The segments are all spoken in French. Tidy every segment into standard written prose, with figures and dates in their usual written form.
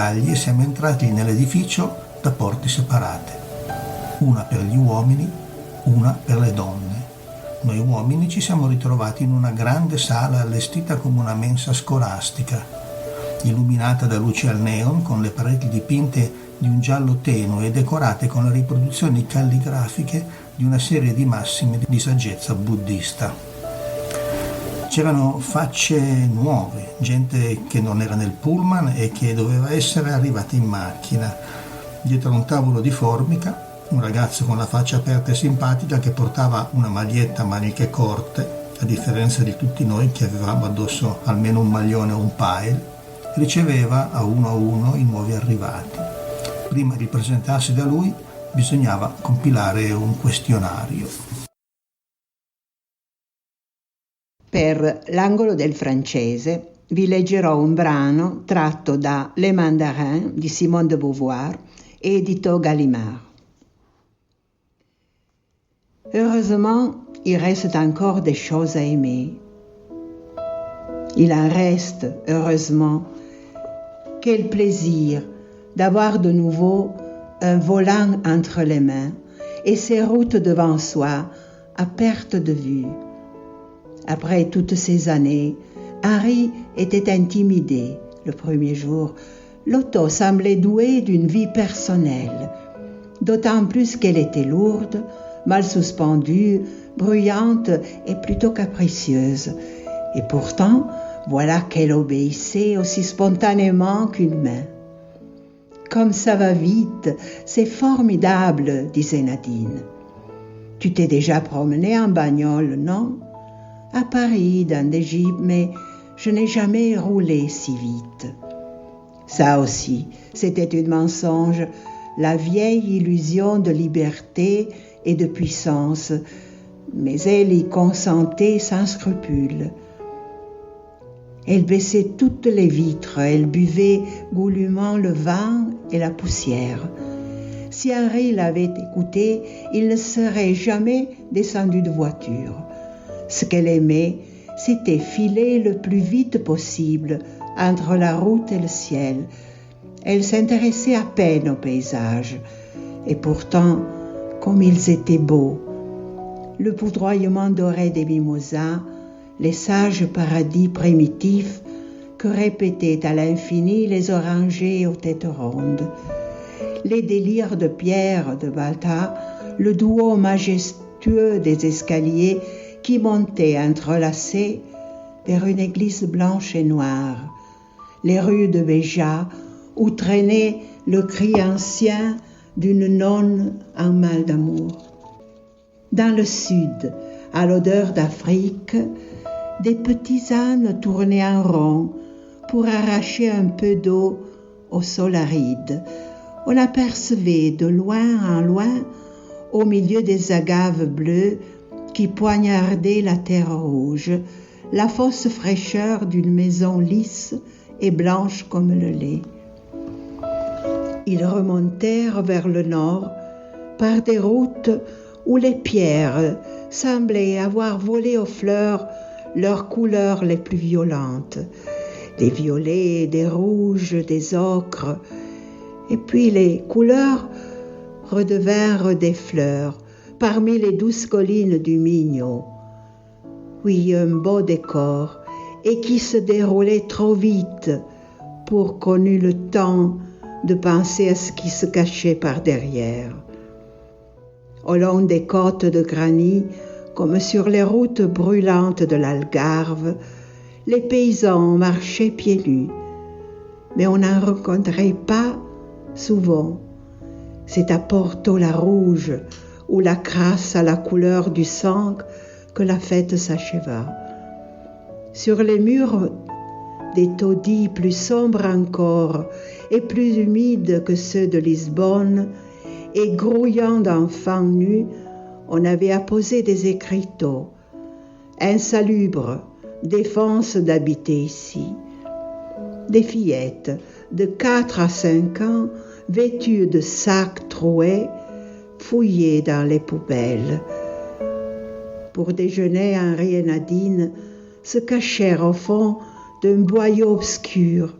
bagagli e siamo entrati nell'edificio da porte separate, una per gli uomini, una per le donne. Noi uomini ci siamo ritrovati in una grande sala allestita come una mensa scolastica, illuminata da luci al neon, con le pareti dipinte di un giallo tenue e decorate con le riproduzioni calligrafiche di una serie di massime di saggezza buddista. C'erano facce nuove, gente che non era nel pullman e che doveva essere arrivata in macchina. Dietro a un tavolo di formica, un ragazzo con la faccia aperta e simpatica che portava una maglietta a maniche corte, a differenza di tutti noi che avevamo addosso almeno un maglione o un pile, riceveva a uno i nuovi arrivati. Prima di presentarsi da lui bisognava compilare un questionario. Per l'angolo del francese vi leggerò un brano tratto da Le Mandarin di Simone de Beauvoir, edito Gallimard. Heureusement, il reste encore des choses à aimer. Il en reste, heureusement, quel plaisir d'avoir de nouveau un volant entre les mains et ses routes devant soi à perte de vue. Après toutes ces années, Harry était intimidé le premier jour. L'auto semblait douée d'une vie personnelle, d'autant plus qu'elle était lourde, mal suspendue, bruyante et plutôt capricieuse. Et pourtant, voilà qu'elle obéissait aussi spontanément qu'une main. Comme ça va vite, c'est formidable, disait Nadine. Tu t'es déjà promené en bagnole, non ? À Paris, dans des jeeps, mais je n'ai jamais roulé si vite. Ça aussi, c'était un mensonge, la vieille illusion de liberté et de puissance, mais elle y consentait sans scrupule. Elle baissait toutes les vitres, elle buvait goulûment le vent et la poussière. Si Henri l'avait écoutée, il ne serait jamais descendu de voiture. Ce qu'elle aimait, c'était filer le plus vite possible entre la route et le ciel. Elle s'intéressait à peine aux paysages, et pourtant, comme ils étaient beaux. Le poudroiement doré des mimosas, les sages paradis primitifs que répétaient à l'infini les orangers aux têtes rondes, les délires de pierre de Balta, le duo majestueux des escaliers qui montaient entrelacés vers une église blanche et noire, les rues de Béja où traînait le cri ancien d'une nonne en mal d'amour. Dans le sud, à l'odeur d'Afrique, des petits ânes tournaient en rond pour arracher un peu d'eau au sol aride. On apercevait de loin en loin, au milieu des agaves bleues qui poignardaient la terre rouge, la fausse fraîcheur d'une maison lisse et blanche comme le lait. Ils remontèrent vers le nord par des routes où les pierres semblaient avoir volé aux fleurs leurs couleurs les plus violentes, des violets, des rouges, des ocres, et puis les couleurs redevinrent des fleurs parmi les douces collines du Minho. Oui, un beau décor, et qui se déroulait trop vite pour qu'on eût le temps de penser à ce qui se cachait par derrière. Au long des côtes de granit, comme sur les routes brûlantes de l'Algarve, les paysans marchaient pieds nus, mais on n'en rencontrait pas souvent. C'est à Porto la Rouge, où la crasse a la couleur du sang, que la fête s'acheva. Sur les murs, des taudis plus sombres encore et plus humides que ceux de Lisbonne, et grouillant d'enfants nus, on avait apposé des écriteaux. Insalubre, défense d'habiter ici. Des fillettes de 4 à 5 ans, vêtues de sacs troués, fouillaient dans les poubelles. Pour déjeuner, Henri et Nadine se cachèrent au fond d'un boyau obscur.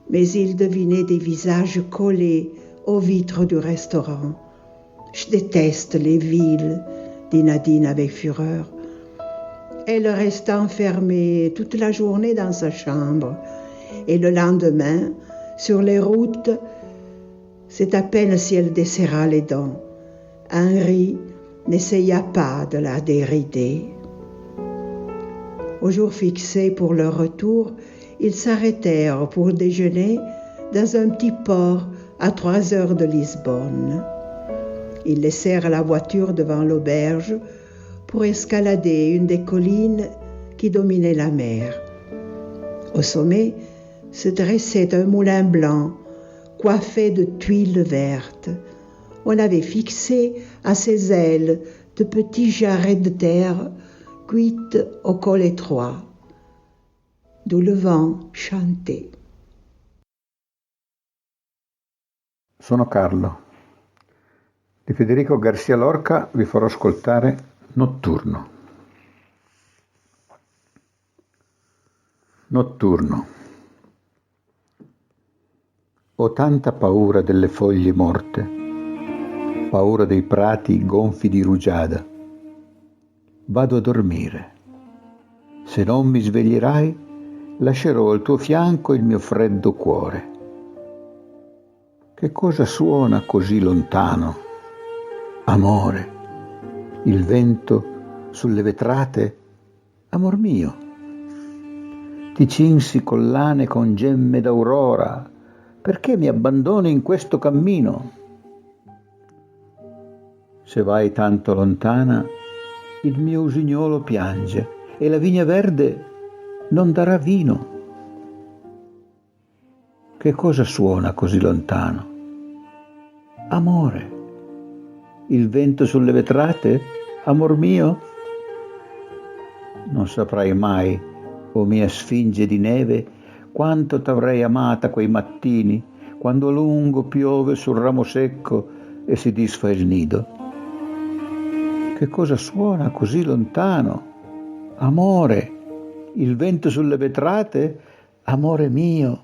mais il devinait des visages collés aux vitres du restaurant. « Je déteste les villes », dit Nadine avec fureur. Elle resta enfermée toute la journée dans sa chambre. Et le lendemain, sur les routes, c'est à peine si elle desserra les dents. Henri n'essaya pas de la dérider. Au jour fixé pour leur retour, ils s'arrêtèrent pour déjeuner dans un petit port à 3 heures de Lisbonne. Ils laissèrent la voiture devant l'auberge pour escalader une des collines qui dominaient la mer. Au sommet se dressait un moulin blanc coiffé de tuiles vertes. On avait fixé à ses ailes de petits jarrets de terre cuites au col étroit, d'où le vent chantait. Sono Carlo. Di Federico Garcia Lorca vi farò ascoltare Notturno. Notturno. Ho tanta paura delle foglie morte, paura dei prati gonfi di rugiada. Vado a dormire. Se non mi sveglierai, lascerò al tuo fianco il mio freddo cuore. Che cosa suona così lontano? Amore, il vento sulle vetrate? Amor mio, ti cinsi collane con gemme d'aurora, perché mi abbandoni in questo cammino? Se vai tanto lontana, il mio usignolo piange e la vigna verde non darà vino. Che cosa suona così lontano? Amore, il vento sulle vetrate? Amor mio? Non saprai mai, o mia sfinge di neve, quanto t'avrei amata quei mattini, quando a lungo piove sul ramo secco e si disfa il nido. Che cosa suona così lontano? Amore, il vento sulle vetrate? Amore mio.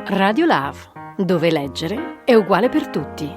Radio Love, dove leggere è uguale per tutti.